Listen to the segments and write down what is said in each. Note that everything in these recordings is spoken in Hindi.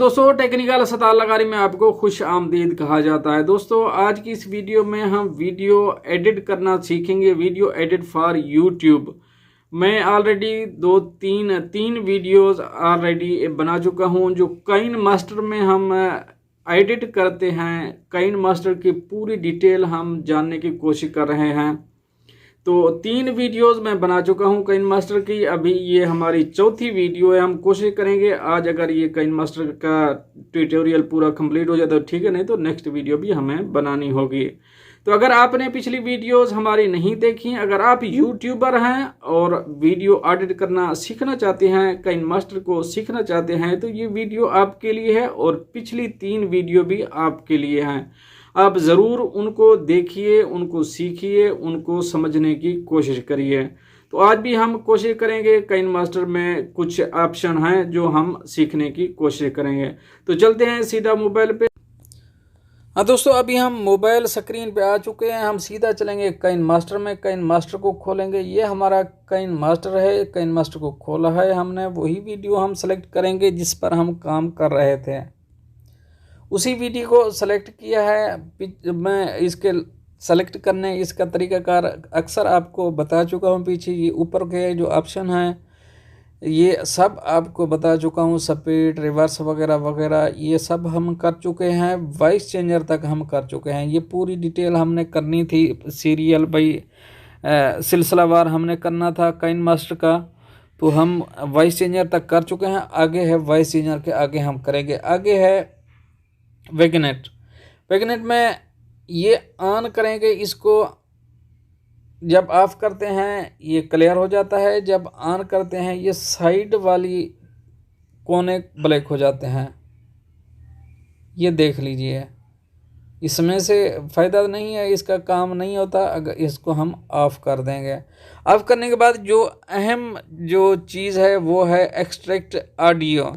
दोस्तों, टेक्निकल सतालगारी में आपको खुश आमदीद कहा जाता है। दोस्तों, आज की इस वीडियो में हम वीडियो एडिट करना सीखेंगे। Video edit for YouTube. मैं ऑलरेडी तीन वीडियोस ऑलरेडी बना चुका हूं, जो काइन मास्टर में हम एडिट करते हैं। काइन मास्टर की पूरी डिटेल हम जानने की कोशिश कर रहे हैं। तो 3 वीडियोस मैं बना चुका हूं काइन मास्टर की। अभी ये हमारी चौथी वीडियो है। हम कोशिश करेंगे आज अगर ये काइन मास्टर का ट्यूटोरियल पूरा कंप्लीट हो जाए तो ठीक है, नहीं तो नेक्स्ट वीडियो भी हमें बनानी होगी। तो अगर आपने पिछली वीडियोस हमारी नहीं देखी, अगर आप यूट्यूबर हैं और वीडियो एडिट करना सीखना चाहते हैं, काइन मास्टर को सीखना चाहते हैं, तो ये वीडियो आपके लिए है और पिछली 3 वीडियो भी आपके लिए हैं। आप ज़रूर उनको देखिए, उनको सीखिए, उनको समझने की कोशिश करिए। तो आज भी हम कोशिश करेंगे, काइन मास्टर में कुछ ऑप्शन हैं जो हम सीखने की कोशिश करेंगे। तो चलते हैं सीधा मोबाइल पे। हाँ दोस्तों, अभी हम मोबाइल स्क्रीन पे आ चुके हैं। हम सीधा चलेंगे काइन मास्टर में। काइन मास्टर को खोलेंगे। ये हमारा काइन मास्टर है। काइन मास्टर को खोला है हमने। वही वीडियो हम सेलेक्ट करेंगे जिस पर हम काम कर रहे थे। उसी वीडियो को सेलेक्ट किया है। मैं इसके सेलेक्ट करने इसका तरीकाकार अक्सर आपको बता चुका हूँ। पीछे ये ऊपर के जो ऑप्शन हैं ये सब आपको बता चुका हूँ। स्पीड, रिवर्स वगैरह वगैरह ये सब हम कर चुके हैं। वॉइस चेंजर तक हम कर चुके हैं। ये पूरी डिटेल हमने करनी थी। सीरियल बाई सिलसिलावार हमने करना था काइन मास्टर का। तो हम वॉइस चेंजर तक कर चुके हैं। आगे है वॉइस चेंजर के आगे हम करेंगे। आगे है वेगनेट। वेगनेट में ये ऑन करेंगे। इसको जब ऑफ करते हैं ये क्लियर हो जाता है। जब ऑन करते हैं ये साइड वाली कोने ब्लैक हो जाते हैं। ये देख लीजिए, इसमें से फ़ायदा नहीं है, इसका काम नहीं होता अगर इसको हम ऑफ कर देंगे। ऑफ करने के बाद जो अहम जो चीज़ है वो है एक्सट्रैक्ट ऑडियो।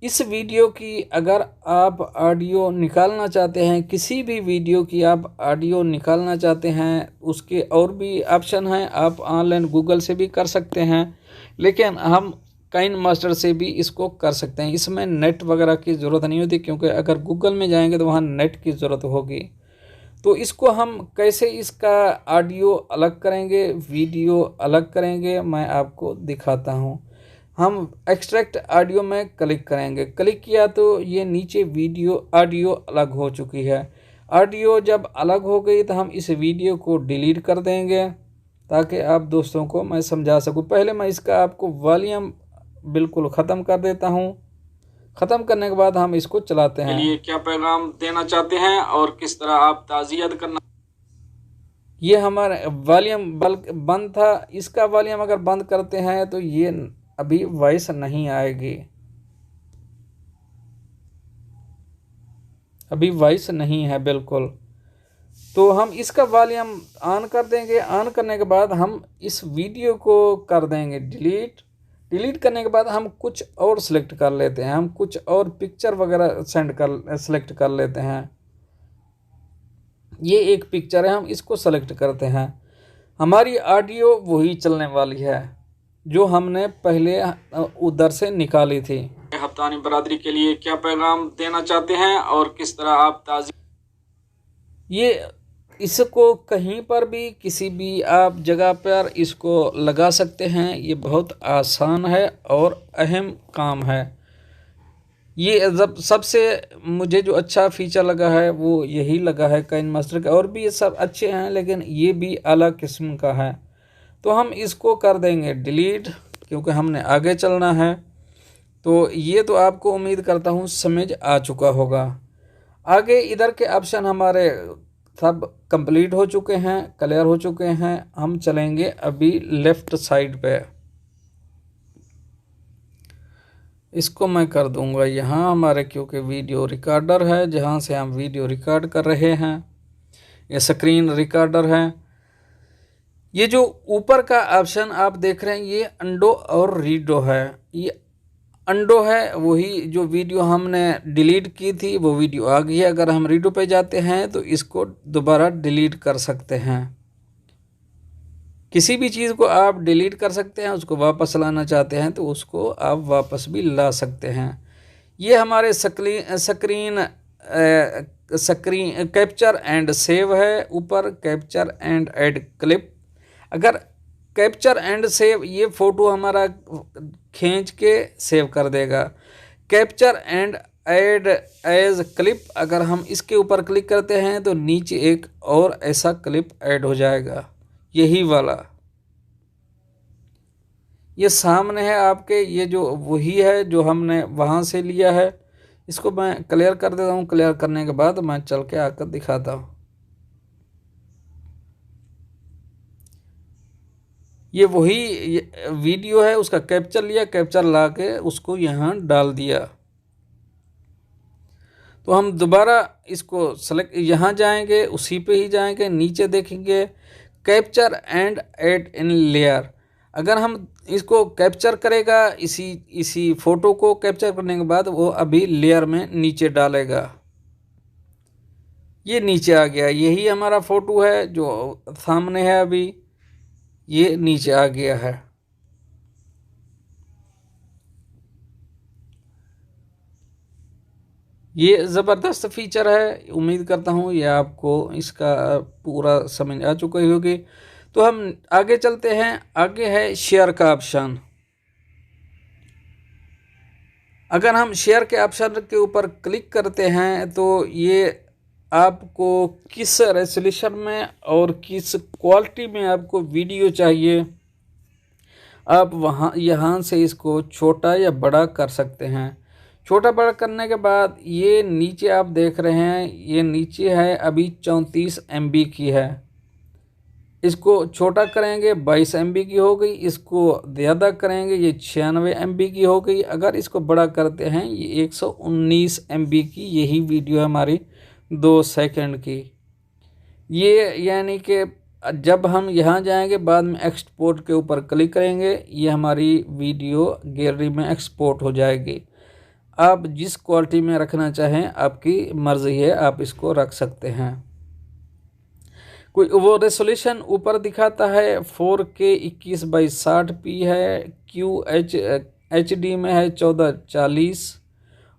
इस वीडियो की अगर आप ऑडियो निकालना चाहते हैं, किसी भी वीडियो की आप ऑडियो निकालना चाहते हैं, उसके और भी ऑप्शन हैं। आप ऑनलाइन गूगल से भी कर सकते हैं, लेकिन हम काइन मास्टर से भी इसको कर सकते हैं। इसमें नेट वगैरह की ज़रूरत नहीं होती, क्योंकि अगर गूगल में जाएंगे तो वहाँ नेट की ज़रूरत होगी। तो इसको हम कैसे इसका ऑडियो अलग करेंगे, वीडियो अलग करेंगे, मैं आपको दिखाता हूँ। हम एक्सट्रैक्ट ऑडियो में क्लिक करेंगे। क्लिक किया तो ये नीचे वीडियो ऑडियो अलग हो चुकी है। ऑडियो जब अलग हो गई तो हम इस वीडियो को डिलीट कर देंगे, ताकि आप दोस्तों को मैं समझा सकूं। पहले मैं इसका आपको वॉल्यूम बिल्कुल ख़त्म कर देता हूं। ख़त्म करने के बाद हम इसको चलाते हैं। ये क्या पैगाम देना चाहते हैं और किस तरह आप ताज़ियत करना। ये हमारा वॉल्यूम बंद था। इसका वॉल्यूम अगर बंद करते हैं तो ये अभी वॉइस नहीं आएगी। अभी वॉइस नहीं है बिल्कुल। तो हम इसका वॉल्यूम ऑन कर देंगे। ऑन करने के बाद हम इस वीडियो को कर देंगे डिलीट। डिलीट करने के बाद हम कुछ और सेलेक्ट कर लेते हैं। हम कुछ और पिक्चर वगैरह सेलेक्ट कर लेते हैं। ये एक पिक्चर है, हम इसको सेलेक्ट करते हैं। हमारी ऑडियो वही चलने वाली है जो हमने पहले उधर से निकाली थी। हफ्तानी बरादरी के लिए क्या पैगाम देना चाहते हैं और किस तरह आप ये इसको कहीं पर भी किसी भी आप जगह पर इसको लगा सकते हैं। ये बहुत आसान है और अहम काम है। ये जब सबसे मुझे जो अच्छा फीचर लगा है वो यही लगा है काइन मास्टर का। और भी ये सब अच्छे हैं, लेकिन ये भी अलग किस्म का है। तो हम इसको कर देंगे डिलीट, क्योंकि हमने आगे चलना है। तो ये तो आपको उम्मीद करता हूँ समझ आ चुका होगा। आगे इधर के ऑप्शन हमारे सब कंप्लीट हो चुके हैं, क्लियर हो चुके हैं। हम चलेंगे अभी लेफ़्ट साइड पे। इसको मैं कर दूंगा यहाँ हमारे, क्योंकि वीडियो रिकॉर्डर है जहाँ से हम वीडियो रिकॉर्ड कर रहे हैं। ये स्क्रीन रिकॉर्डर है। ये जो ऊपर का ऑप्शन आप देख रहे हैं ये अंडो और रीडो है। ये अंडो है, वही जो वीडियो हमने डिलीट की थी वो वीडियो आ गई है। अगर हम रीडो पे जाते हैं तो इसको दोबारा डिलीट कर सकते हैं। किसी भी चीज़ को आप डिलीट कर सकते हैं। उसको वापस लाना चाहते हैं तो उसको आप वापस भी ला सकते हैं। ये हमारे स्क्रीन कैप्चर एंड सेव है, ऊपर कैप्चर एंड ऐड क्लिप। अगर कैप्चर एंड सेव, ये फ़ोटो हमारा खींच के सेव कर देगा। Capture and add as clip, अगर हम इसके ऊपर क्लिक करते हैं तो नीचे एक और ऐसा क्लिप ऐड हो जाएगा, यही वाला। ये सामने है आपके, ये जो वही है जो हमने वहाँ से लिया है। इसको मैं क्लियर कर देता हूँ। क्लियर करने के बाद मैं चल के आकर दिखाता हूँ। ये वही वीडियो है, उसका कैप्चर लिया, कैप्चर ला के उसको यहाँ डाल दिया। तो हम दोबारा इसको सेलेक्ट, यहाँ जाएंगे, उसी पे ही जाएंगे, नीचे देखेंगे capture and add in layer. अगर हम इसको कैप्चर करेगा, इसी फोटो को कैप्चर करने के बाद वो अभी लेयर में नीचे डालेगा। ये नीचे आ गया, यही हमारा फोटो है जो सामने है, अभी ये नीचे आ गया है। ये ज़बरदस्त फीचर है। उम्मीद करता हूँ ये आपको इसका पूरा समझ आ चुका ही होगी। तो हम आगे चलते हैं। आगे है शेयर का ऑप्शन। अगर हम शेयर के ऑप्शन के ऊपर क्लिक करते हैं तो ये आपको किस रेजोल्यूशन में और किस क्वालिटी में आपको वीडियो चाहिए, आप यहाँ से इसको छोटा या बड़ा कर सकते हैं। छोटा बड़ा करने के बाद ये नीचे आप देख रहे हैं, ये नीचे है अभी 34 MB की है। इसको छोटा करेंगे 22 MB की हो गई, इसको ज़्यादा करेंगे ये 96 MB की हो गई। अगर इसको बड़ा करते हैं ये 119 MB की, यही वीडियो है हमारी 2 सेकंड की। ये यानी कि जब हम यहाँ जाएंगे बाद में एक्सपोर्ट के ऊपर क्लिक करेंगे, ये हमारी वीडियो गैलरी में एक्सपोर्ट हो जाएगी। आप जिस क्वालिटी में रखना चाहें आपकी मर्ज़ी है, आप इसको रख सकते हैं। कोई वो रेसोल्यूशन ऊपर दिखाता है 4K 21/60p है, QHD में है 1440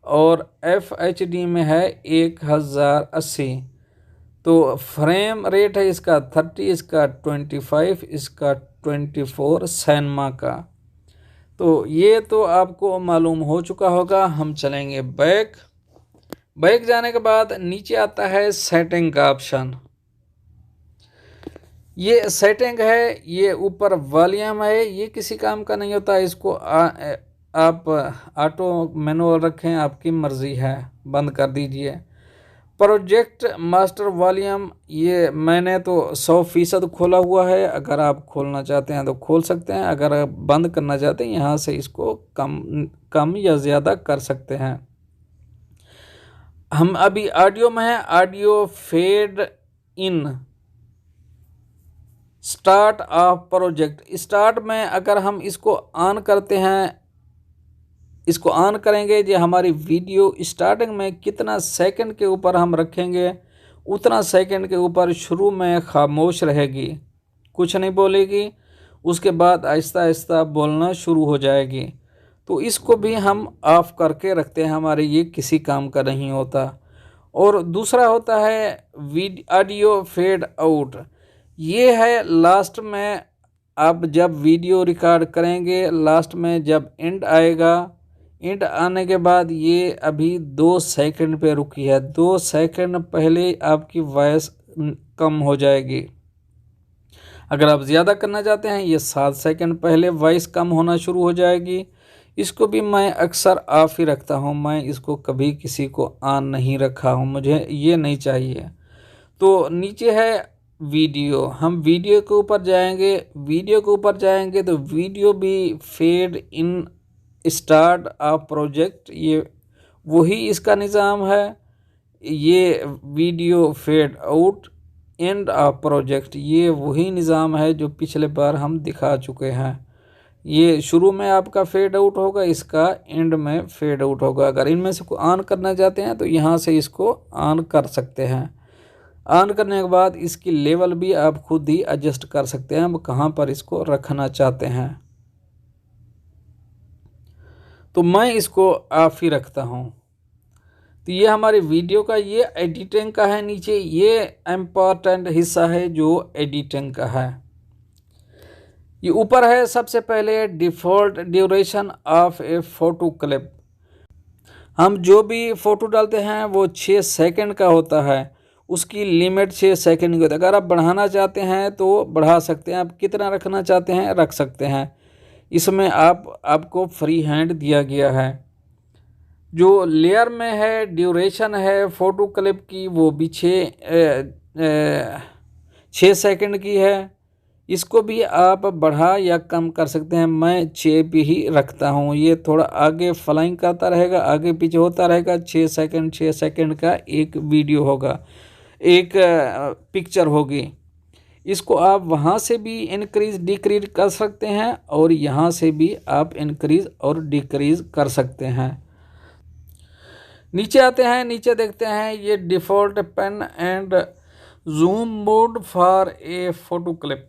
और FHD में है 1080। तो फ्रेम रेट है इसका 30, इसका 25, इसका 24 सिनेमा का। तो ये तो आपको मालूम हो चुका होगा। हम चलेंगे बैक जाने के बाद नीचे आता है सेटिंग का ऑप्शन। ये सेटिंग है, ये ऊपर वॉल्यूम है, ये किसी काम का नहीं होता। इसको आप ऑटो मैनुअल रखें, आपकी मर्ज़ी है, बंद कर दीजिए। प्रोजेक्ट मास्टर वॉल्यूम, ये मैंने तो 100% खोला हुआ है। अगर आप खोलना चाहते हैं तो खोल सकते हैं, अगर आप बंद करना चाहते हैं यहाँ से इसको कम या ज़्यादा कर सकते हैं। हम अभी ऑडियो में है, audio fade in start of project. Start में अगर हम इसको ऑन करते हैं, इसको ऑन करेंगे, जो हमारी वीडियो स्टार्टिंग में कितना सेकंड के ऊपर हम रखेंगे उतना सेकंड के ऊपर शुरू में खामोश रहेगी, कुछ नहीं बोलेगी। उसके बाद आहिस्ता आहिस्ता बोलना शुरू हो जाएगी। तो इसको भी हम ऑफ करके रखते हैं, हमारे ये किसी काम का नहीं होता। और दूसरा होता है ऑडियो फेड आउट। ये है लास्ट में, आप जब वीडियो रिकॉर्ड करेंगे लास्ट में जब एंड आएगा, एंड आने के बाद ये अभी 2 सेकंड पे रुकी है, 2 सेकंड पहले आपकी वॉइस कम हो जाएगी। अगर आप ज़्यादा करना चाहते हैं ये 7 सेकंड पहले वॉइस कम होना शुरू हो जाएगी। इसको भी मैं अक्सर ऑफ ही रखता हूँ, मैं इसको कभी किसी को ऑन नहीं रखा हूँ, मुझे ये नहीं चाहिए। तो नीचे है वीडियो, हम वीडियो के ऊपर जाएंगे। वीडियो के ऊपर जाएंगे तो वीडियो भी fade in start of project, ये वही इसका निज़ाम है। ये video fade out end of project, ये वही निज़ाम है जो पिछले बार हम दिखा चुके हैं। ये शुरू में आपका फेड आउट होगा, इसका एंड में फेड आउट होगा। अगर इनमें से को ऑन करना चाहते हैं तो यहाँ से इसको ऑन कर सकते हैं। ऑन करने के बाद इसकी लेवल भी आप खुद ही एडजस्ट कर सकते हैं, आप कहाँ पर इसको रखना चाहते हैं। तो मैं इसको ऑफ ही रखता हूँ। तो ये हमारी वीडियो का ये एडिटिंग का है। नीचे ये इम्पोर्टेंट हिस्सा है जो एडिटिंग का है। ये ऊपर है सबसे पहले default duration of A photo clip. हम जो भी फ़ोटो डालते हैं वो 6 सेकंड का होता है, उसकी लिमिट 6 सेकंड की होती है। अगर आप बढ़ाना चाहते हैं तो बढ़ा सकते हैं, आप कितना रखना चाहते हैं रख सकते हैं। इसमें आपको फ्री हैंड दिया गया है। जो लेयर में है ड्यूरेशन है फ़ोटो क्लिप की वो भी 6 सेकंड की है। इसको भी आप बढ़ा या कम कर सकते हैं। मैं 6 पे ही रखता हूँ। ये थोड़ा आगे फ्लाइंग करता रहेगा, आगे पीछे होता रहेगा। 6 सेकंड का एक वीडियो होगा, एक पिक्चर होगी। इसको आप वहाँ से भी इंक्रीज़ डिक्रीज़ कर सकते हैं और यहाँ से भी आप इंक्रीज़ और डिक्रीज़ कर सकते हैं। नीचे आते हैं, नीचे देखते हैं ये default pan and zoom mode for a photo clip.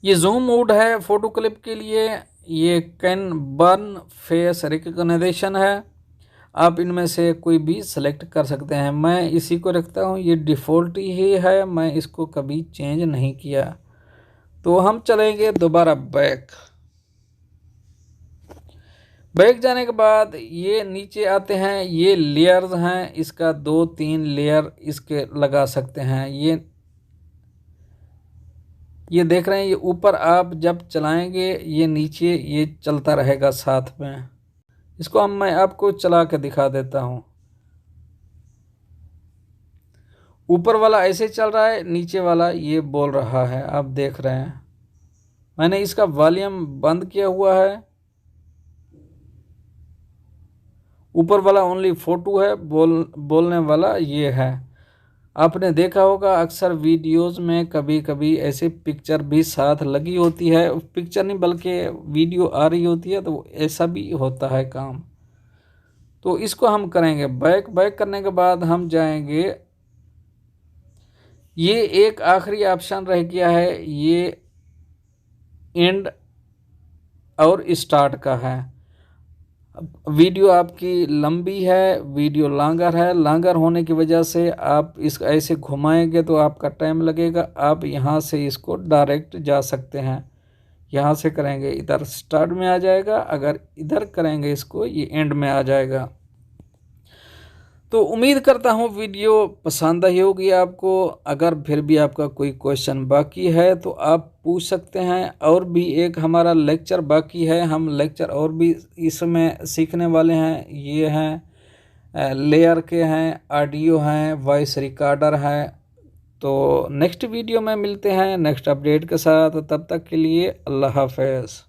ये जूम मोड है फ़ोटो क्लिप के लिए। ये कैन बर्न फेस रिकग्निशन है। आप इनमें से कोई भी सेलेक्ट कर सकते हैं। मैं इसी को रखता हूँ, ये डिफ़ॉल्ट ही है, मैं इसको कभी चेंज नहीं किया। तो हम चलेंगे दोबारा बैक जाने के बाद ये नीचे आते हैं। ये लेयर्स हैं, इसका 2-3 लेयर इसके लगा सकते हैं। ये देख रहे हैं, ये ऊपर आप जब चलाएंगे ये नीचे ये चलता रहेगा साथ में। इसको मैं आपको चला के दिखा देता हूँ। ऊपर वाला ऐसे चल रहा है, नीचे वाला ये बोल रहा है, आप देख रहे हैं। मैंने इसका वॉल्यूम बंद किया हुआ है। ऊपर वाला ओनली फ़ोटो है, बोलने वाला ये है। आपने देखा होगा अक्सर वीडियोस में कभी कभी ऐसे पिक्चर भी साथ लगी होती है, पिक्चर नहीं बल्कि वीडियो आ रही होती है, तो ऐसा भी होता है काम। तो इसको हम करेंगे बैक करने के बाद हम जाएंगे। ये एक आखिरी ऑप्शन रह गया है, ये एंड और स्टार्ट का है। वीडियो आपकी लंबी है, वीडियो लॉन्गर है। लॉन्गर होने की वजह से आप इस ऐसे घुमाएंगे तो आपका टाइम लगेगा। आप यहाँ से इसको डायरेक्ट जा सकते हैं। यहाँ से करेंगे इधर स्टार्ट में आ जाएगा, अगर इधर करेंगे इसको ये एंड में आ जाएगा। तो उम्मीद करता हूँ वीडियो पसंद आई होगी आपको। अगर फिर भी आपका कोई क्वेश्चन बाकी है तो आप पूछ सकते हैं। और भी एक हमारा लेक्चर बाकी है, हम लेक्चर और भी इसमें सीखने वाले हैं। ये हैं लेयर के हैं, ऑडियो हैं, वॉइस रिकॉर्डर हैं। तो नेक्स्ट वीडियो में मिलते हैं नेक्स्ट अपडेट के साथ। तब तक के लिए अल्लाह हाफ़िज़।